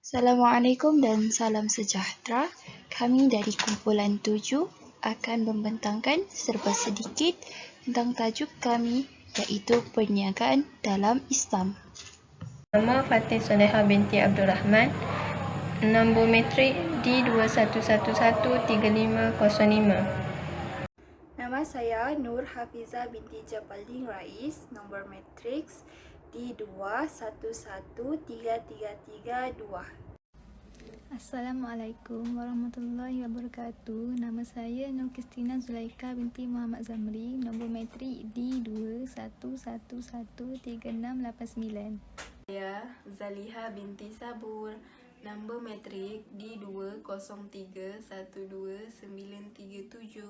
Assalamualaikum dan salam sejahtera. Kami dari kumpulan 7 akan membentangkan serba sedikit tentang tajuk kami, iaitu perniagaan dalam Islam. Nama Fatin Soleha binti Abdul Rahman, nombor metrik D21113505. Nama saya Nur Hafizah binti Japalding Rais, nombor matriks D21133332. Assalamualaikum warahmatullahi wabarakatuh. Nama saya Nur Kristina Zulaika binti Muhammad Zamri, nombor matrik D21113689. Saya Zaliha binti Sabur, nombor matrik D20312937.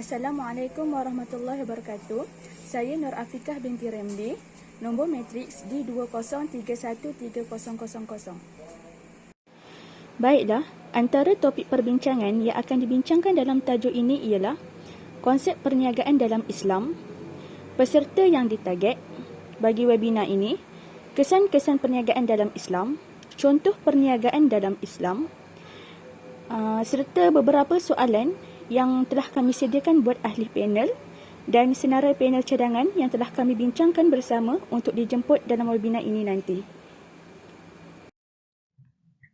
Assalamualaikum warahmatullahi wabarakatuh. Saya Nur Afikah binti Remdi, nombor matriks D20313000. Baiklah, antara topik perbincangan yang akan dibincangkan dalam tajuk ini ialah konsep perniagaan dalam Islam, peserta yang ditarget bagi webinar ini, kesan-kesan perniagaan dalam Islam, contoh perniagaan dalam Islam, serta beberapa soalan yang telah kami sediakan buat ahli panel dan senarai panel cadangan yang telah kami bincangkan bersama untuk dijemput dalam webinar ini nanti.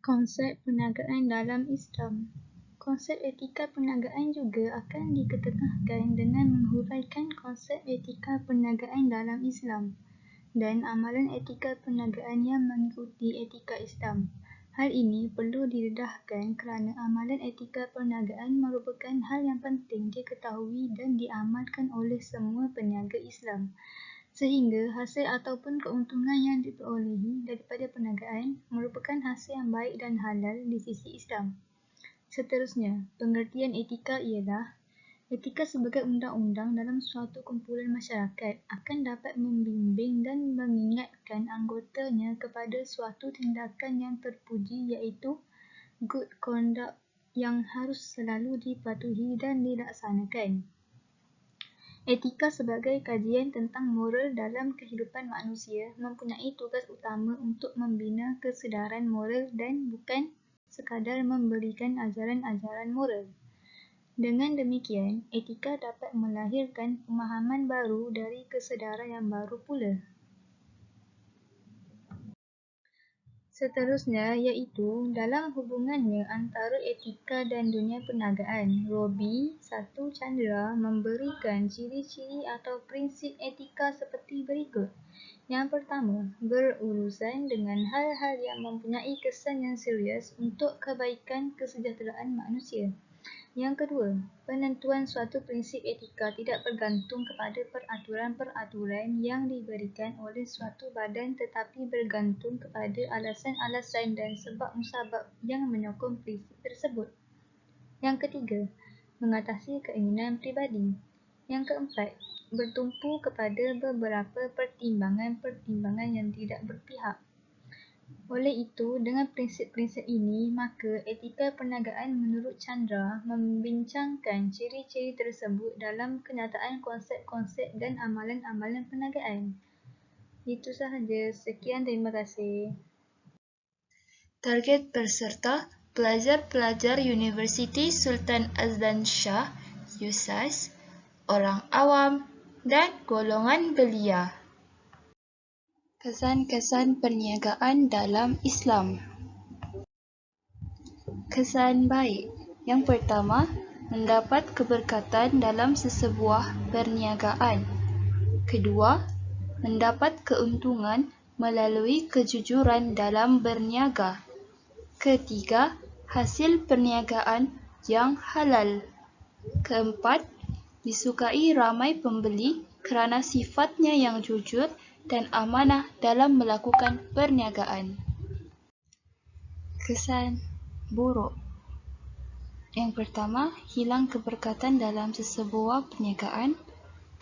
Konsep perniagaan dalam Islam. Konsep etika perniagaan juga akan diketengahkan dengan menghuraikan konsep etika perniagaan dalam Islam dan amalan etika perniagaan yang mengikuti etika Islam. Hal ini perlu didedahkan kerana amalan etika perniagaan merupakan hal yang penting diketahui dan diamalkan oleh semua peniaga Islam, sehingga hasil ataupun keuntungan yang diperolehi daripada perniagaan merupakan hasil yang baik dan halal di sisi Islam. Seterusnya, pengertian etika ialah etika sebagai undang-undang dalam suatu kumpulan masyarakat akan dapat membimbing dan mengingatkan anggotanya kepada suatu tindakan yang terpuji iaitu good conduct yang harus selalu dipatuhi dan dilaksanakan. Etika sebagai kajian tentang moral dalam kehidupan manusia mempunyai tugas utama untuk membina kesedaran moral dan bukan sekadar memberikan ajaran-ajaran moral. Dengan demikian, etika dapat melahirkan pemahaman baru dari kesedaran yang baru pula. Seterusnya iaitu dalam hubungannya antara etika dan dunia perniagaan, Robi 1 Chandra memberikan ciri-ciri atau prinsip etika seperti berikut. Yang pertama, berurusan dengan hal-hal yang mempunyai kesan yang serius untuk kebaikan kesejahteraan manusia. Yang kedua, penentuan suatu prinsip etika tidak bergantung kepada peraturan-peraturan yang diberikan oleh suatu badan tetapi bergantung kepada alasan-alasan dan sebab musabab yang menyokong prinsip tersebut. Yang ketiga, mengatasi keinginan pribadi. Yang keempat, bertumpu kepada beberapa pertimbangan-pertimbangan yang tidak berpihak. Oleh itu, dengan prinsip-prinsip ini, maka etika perniagaan menurut Chandra membincangkan ciri-ciri tersebut dalam kenyataan konsep-konsep dan amalan-amalan perniagaan. Itu sahaja. Sekian, terima kasih. Target peserta pelajar-pelajar Universiti Sultan Azlan Shah, USAS, orang awam dan golongan belia. Kesan-kesan perniagaan dalam Islam. Kesan baik. Yang pertama, mendapat keberkatan dalam sesebuah perniagaan. Kedua, mendapat keuntungan melalui kejujuran dalam berniaga. Ketiga, hasil perniagaan yang halal. Keempat, disukai ramai pembeli kerana sifatnya yang jujur dan amanah dalam melakukan perniagaan. Kesan buruk. Yang pertama, hilang keberkatan dalam sesebuah perniagaan.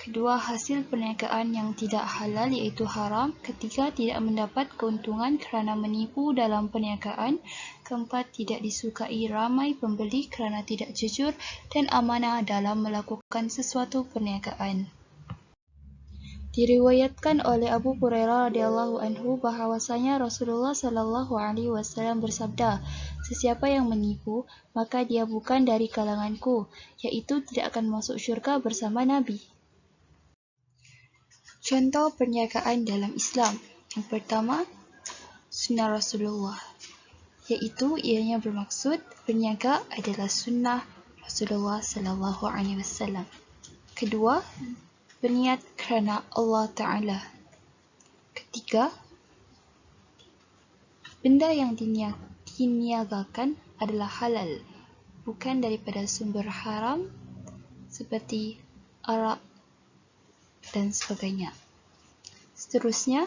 Kedua, hasil perniagaan yang tidak halal iaitu haram. Ketiga, tidak mendapat keuntungan kerana menipu dalam perniagaan. Keempat, tidak disukai ramai pembeli kerana tidak jujur dan amanah dalam melakukan sesuatu perniagaan. Diriwayatkan oleh Abu Hurairah radhiyallahu anhu bahwasanya Rasulullah sallallahu alaihi wasallam bersabda, "Sesiapa yang menipu, maka dia bukan dari kalanganku, yaitu tidak akan masuk syurga bersama Nabi." Contoh perniagaan dalam Islam. Yang pertama, sunnah Rasulullah, yaitu ianya bermaksud berniaga adalah sunnah Rasulullah sallallahu alaihi wasallam. Kedua, berniat kerana Allah Ta'ala. Ketiga, benda yang diniagakan adalah halal, bukan daripada sumber haram seperti arak dan sebagainya. Seterusnya,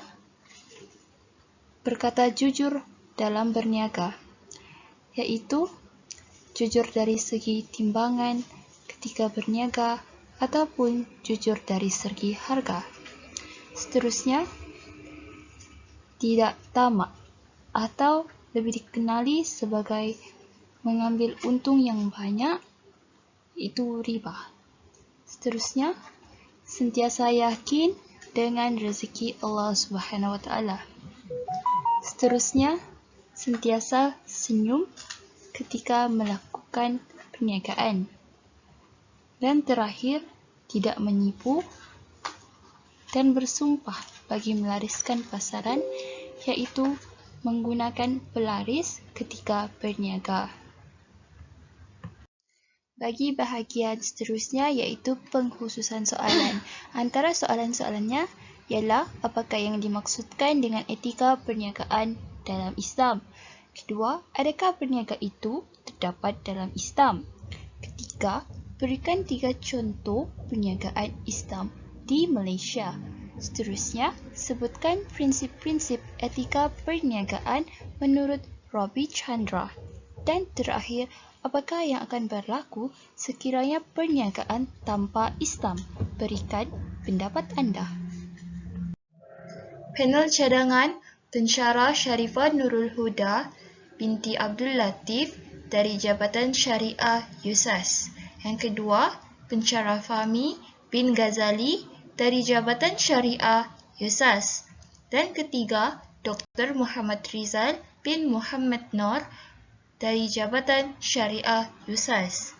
berkata jujur dalam berniaga, yaitu jujur dari segi timbangan ketika berniaga ataupun jujur dari segi harga. Seterusnya, tidak tamak atau lebih dikenali sebagai mengambil untung yang banyak, itu riba. Seterusnya, sentiasa yakin dengan rezeki Allah Subhanahu wa taala. Seterusnya, sentiasa senyum ketika melakukan perniagaan. Dan terakhir, tidak menipu dan bersumpah bagi melariskan pasaran, yaitu menggunakan pelaris ketika berniaga. Bagi bahagian seterusnya iaitu pengkhususan soalan. Antara soalan-soalannya ialah apakah yang dimaksudkan dengan etika perniagaan dalam Islam. Kedua, adakah perniaga itu terdapat dalam Islam? Ketiga, berikan 3 contoh perniagaan Islam di Malaysia. Seterusnya, sebutkan prinsip-prinsip etika perniagaan menurut Robbie Chandra. Dan terakhir, apakah yang akan berlaku sekiranya perniagaan tanpa Islam? Berikan pendapat anda. Panel cadangan, pensyarah Sharifah Nurul Huda binti Abdul Latif dari Jabatan Syariah USAS. Yang kedua, pensyarah Fahmi bin Ghazali dari Jabatan Syariah USAS. Dan ketiga, Dr. Muhammad Rizal bin Muhammad Noor dari Jabatan Syariah USAS.